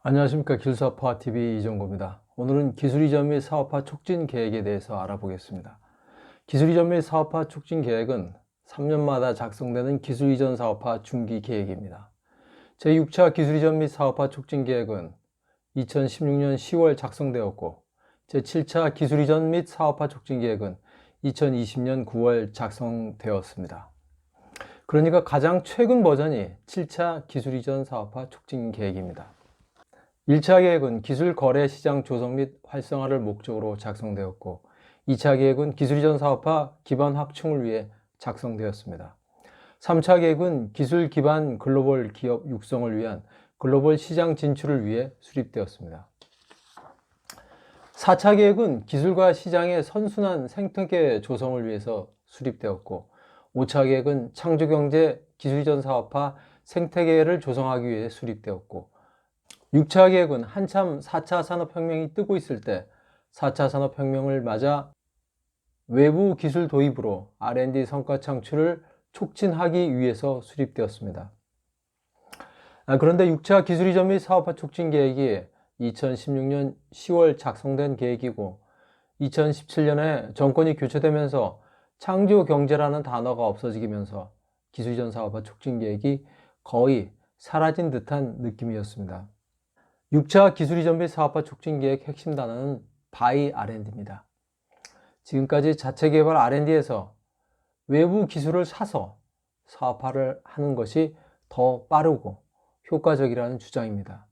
안녕하십니까. 기술사업화TV 이정구입니다. 오늘은 기술이전 및 사업화 촉진 계획에 대해서 알아보겠습니다. 기술이전 및 사업화 촉진 계획은 3년마다 작성되는 기술이전 사업화 중기 계획입니다. 제6차 기술이전 및 사업화 촉진 계획은 2016년 10월 작성되었고, 제7차 기술이전 및 사업화 촉진 계획은 2020년 9월 작성되었습니다. 그러니까 가장 최근 버전이 7차 기술이전 사업화 촉진 계획입니다. 1차 계획은 기술 거래 시장 조성 및 활성화를 목적으로 작성되었고, 2차 계획은 기술이전 사업화 기반 확충을 위해 작성되었습니다. 3차 계획은 기술 기반 글로벌 기업 육성을 위한 글로벌 시장 진출을 위해 수립되었습니다. 4차 계획은 기술과 시장의 선순환 생태계 조성을 위해서 수립되었고, 5차 계획은 창조경제 기술이전 사업화 생태계를 조성하기 위해 수립되었고, 6차 계획은 한참 4차 산업혁명이 뜨고 있을 때 4차 산업혁명을 맞아 외부 기술 도입으로 R&D 성과 창출을 촉진하기 위해서 수립되었습니다. 그런데 6차 기술이전 및 사업화 촉진 계획이 2016년 10월 작성된 계획이고, 2017년에 정권이 교체되면서 창조경제라는 단어가 없어지면서 기술이전 사업화 촉진 계획이 거의 사라진 듯한 느낌이었습니다. 6차 기술이전 및 사업화 촉진 계획 핵심 단어는 바이 R&D입니다. 지금까지 자체 개발 R&D에서 외부 기술을 사서 사업화를 하는 것이 더 빠르고 효과적이라는 주장입니다.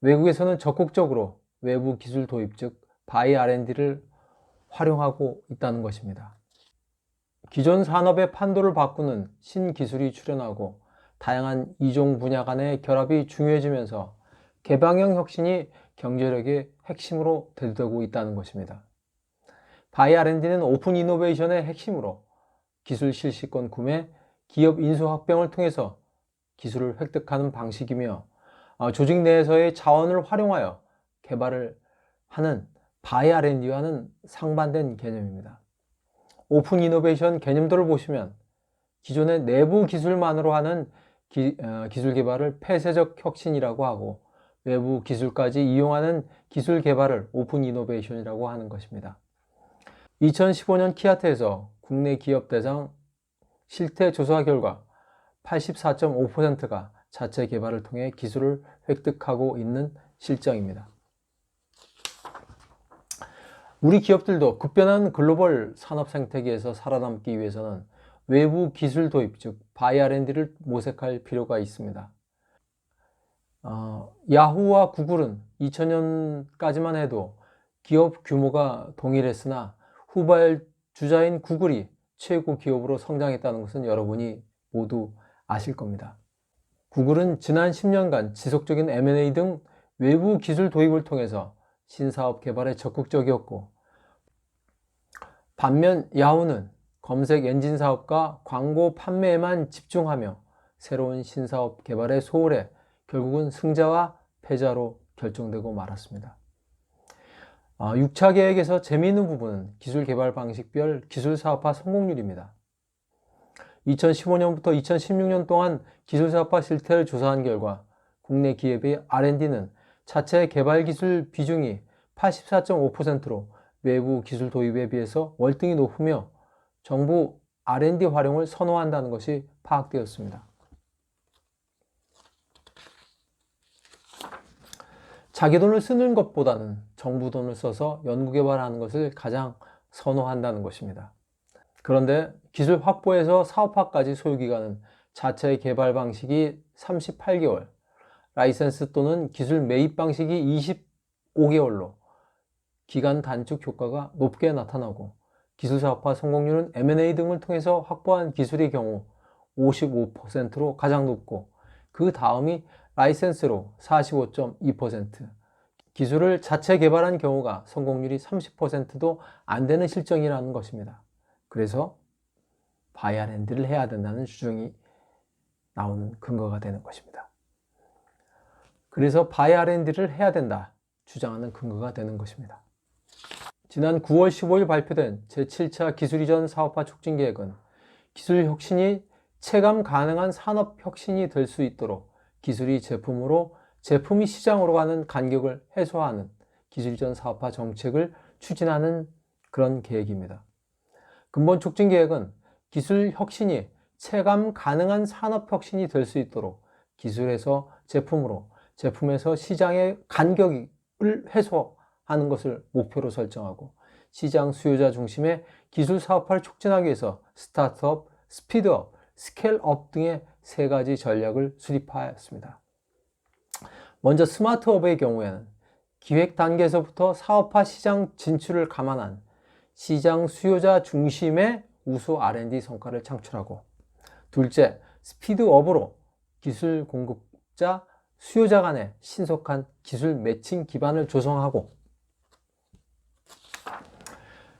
외국에서는 적극적으로 외부 기술 도입, 즉 바이 R&D를 활용하고 있다는 것입니다. 기존 산업의 판도를 바꾸는 신기술이 출현하고 다양한 이종 분야 간의 결합이 중요해지면서 개방형 혁신이 경제력의 핵심으로 대두되고 있다는 것입니다. 바이 R&D는 오픈 이노베이션의 핵심으로 기술 실시권 구매, 기업 인수 합병을 통해서 기술을 획득하는 방식이며, 조직 내에서의 자원을 활용하여 개발을 하는 바이 R&D와는 상반된 개념입니다. 오픈 이노베이션 개념들을 보시면 기존의 내부 기술만으로 하는 기술 개발을 폐쇄적 혁신이라고 하고, 외부 기술까지 이용하는 기술 개발을 오픈 이노베이션이라고 하는 것입니다. 2015년 키아트에서 국내 기업 대상 실태 조사 결과 84.5%가 자체 개발을 통해 기술을 획득하고 있는 실정입니다. 우리 기업들도 급변한 글로벌 산업 생태계에서 살아남기 위해서는 외부 기술 도입, 즉 바이 R&D를 모색할 필요가 있습니다. 야후와 구글은 2000년까지만 해도 기업 규모가 동일했으나 후발주자인 구글이 최고 기업으로 성장했다는 것은 여러분이 모두 아실 겁니다. 구글은 지난 10년간 지속적인 M&A 등 외부 기술 도입을 통해서 신사업 개발에 적극적이었고, 반면 야후는 검색 엔진 사업과 광고 판매에만 집중하며 새로운 신사업 개발에 소홀해 결국은 승자와 패자로 결정되고 말았습니다. 6차 계획에서 재미있는 부분은 기술 개발 방식별 기술 사업화 성공률입니다. 2015년부터 2016년 동안 기술 사업화 실태를 조사한 결과 국내 기업의 R&D는 자체 개발 기술 비중이 84.5%로 외부 기술 도입에 비해서 월등히 높으며 정부 R&D 활용을 선호한다는 것이 파악되었습니다. 자기 돈을 쓰는 것보다는 정부 돈을 써서 연구개발하는 것을 가장 선호한다는 것입니다. 그런데 기술 확보에서 사업화까지 소요기간은 자체 개발 방식이 38개월, 라이센스 또는 기술 매입 방식이 25개월로 기간 단축 효과가 높게 나타나고, 기술 사업화 성공률은 M&A 등을 통해서 확보한 기술의 경우 55%로 가장 높고, 그 다음이 라이센스로 45.2%, 기술을 자체 개발한 경우가 성공률이 30%도 안 되는 실정이라는 것입니다. 그래서 바이 R&D를 해야 된다는 주장이 나오는 근거가 되는 것입니다. 그래서 바이 R&D를 해야 된다 주장하는 근거가 되는 것입니다. 지난 9월 15일 발표된 제7차 기술이전 사업화 촉진 계획은 기술 혁신이 체감 가능한 산업 혁신이 될 수 있도록 기술이 제품으로 제품이 시장으로 가는 간격을 해소하는 기술이전 사업화 정책을 추진하는 그런 계획입니다. 근본 촉진 계획은 기술 혁신이 체감 가능한 산업 혁신이 될 수 있도록 기술에서 제품으로, 제품에서 시장의 간격을 해소하는 것을 목표로 설정하고 시장 수요자 중심의 기술 사업화를 촉진하기 위해서 스타트업, 스피드업, 스케일업 등의 세 가지 전략을 수립하였습니다. 먼저 스마트업의 경우에는 기획 단계에서부터 사업화 시장 진출을 감안한 시장 수요자 중심의 우수 R&D 성과를 창출하고, 둘째, 스피드업으로 기술 공급자, 수요자 간의 신속한 기술 매칭 기반을 조성하고,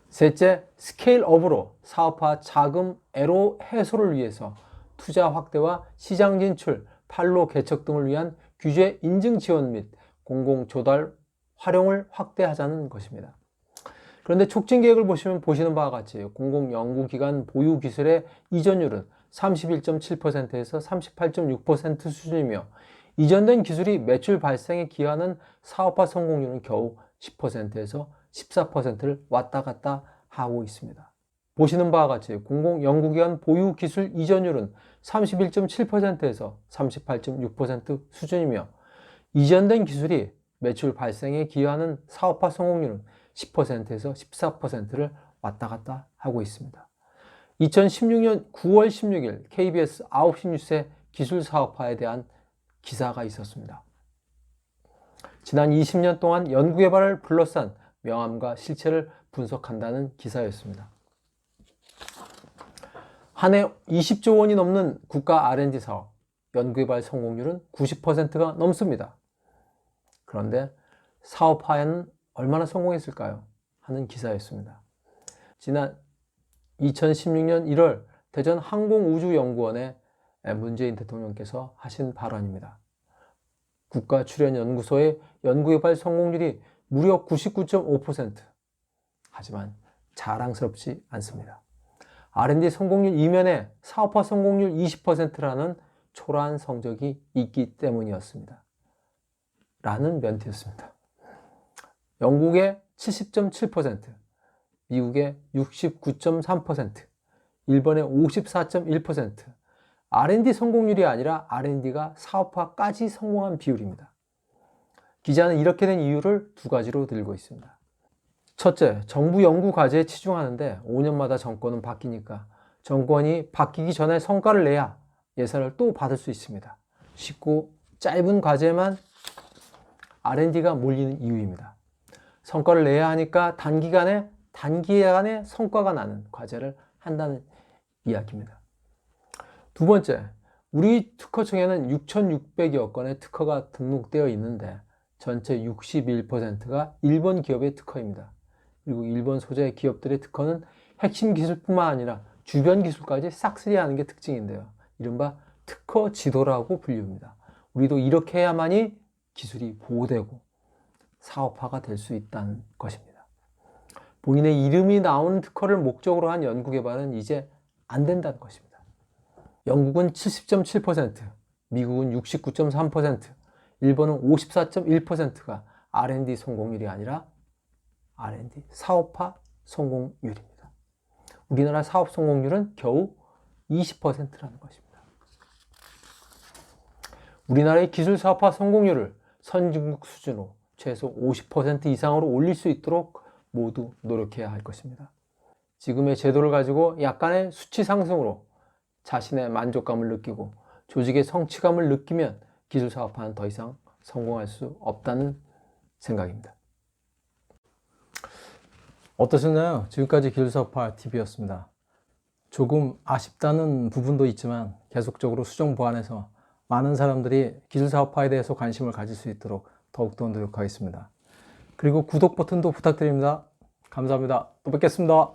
셋째, 스케일업으로 사업화 자금 애로 해소를 위해서 투자 확대와 시장 진출, 판로 개척 등을 위한 규제 인증 지원 및 공공 조달 활용을 확대하자는 것입니다. 그런데 촉진 계획을 보시는 바와 같이 공공연구기관 보유 기술의 이전율은 31.7%에서 38.6% 수준이며 이전된 기술이 매출 발생에 기여하는 사업화 성공률은 겨우 10%에서 14%를 왔다 갔다 하고 있습니다. 보시는 바와 같이 공공연구기관 보유 기술 이전율은 31.7%에서 38.6% 수준이며 이전된 기술이 매출 발생에 기여하는 사업화 성공률은 10%에서 14%를 왔다 갔다 하고 있습니다. 2016년 9월 16일 KBS 9시 뉴스에 기술 사업화에 대한 기사가 있었습니다. 지난 20년 동안 연구개발을 둘러싼 명암과 실체를 분석한다는 기사였습니다. 한 해 20조 원이 넘는 국가 R&D 사업, 연구개발 성공률은 90%가 넘습니다. 그런데 사업화에는 얼마나 성공했을까요? 하는 기사였습니다. 지난 2016년 1월 대전 항공우주연구원에 문재인 대통령께서 하신 발언입니다. 국가출연연구소의 연구개발 성공률이 무려 99.5%. 하지만 자랑스럽지 않습니다. R&D 성공률 이면에 사업화 성공률 20%라는 초라한 성적이 있기 때문이었습니다. 라는 멘트였습니다. 영국의 70.7%, 미국의 69.3%, 일본의 54.1%, R&D 성공률이 아니라 R&D가 사업화까지 성공한 비율입니다. 기자는 이렇게 된 이유를 두 가지로 들고 있습니다. 첫째, 정부 연구 과제에 치중하는데 5년마다 정권은 바뀌니까 정권이 바뀌기 전에 성과를 내야 예산을 또 받을 수 있습니다. 쉽고 짧은 과제만 R&D가 몰리는 이유입니다. 성과를 내야 하니까 단기간에 성과가 나는 과제를 한다는 이야기입니다. 두 번째, 우리 특허청에는 6,600여 건의 특허가 등록되어 있는데 전체 61%가 일본 기업의 특허입니다. 그리고 일본 소재 기업들의 특허는 핵심 기술뿐만 아니라 주변 기술까지 싹쓸이하는 게 특징인데요. 이른바 특허 지도라고 불립니다. 우리도 이렇게 해야만이 기술이 보호되고 사업화가 될 수 있다는 것입니다. 본인의 이름이 나오는 특허를 목적으로 한 연구개발은 이제 안 된다는 것입니다. 영국은 70.7%, 미국은 69.3%, 일본은 54.1%가 R&D 성공률이 아니라 R&D 사업화 성공률입니다. 우리나라 사업 성공률은 겨우 20%라는 것입니다. 우리나라의 기술 사업화 성공률을 선진국 수준으로 최소 50% 이상으로 올릴 수 있도록 모두 노력해야 할 것입니다. 지금의 제도를 가지고 약간의 수치 상승으로 자신의 만족감을 느끼고 조직의 성취감을 느끼면 기술 사업화는 더 이상 성공할 수 없다는 생각입니다. 어떠셨나요? 지금까지 기술 사업화 TV였습니다. 조금 아쉽다는 부분도 있지만 계속적으로 수정 보완해서 많은 사람들이 기술 사업화에 대해서 관심을 가질 수 있도록 더욱더 노력하겠습니다. 그리고 구독 버튼도 부탁드립니다. 감사합니다. 또 뵙겠습니다.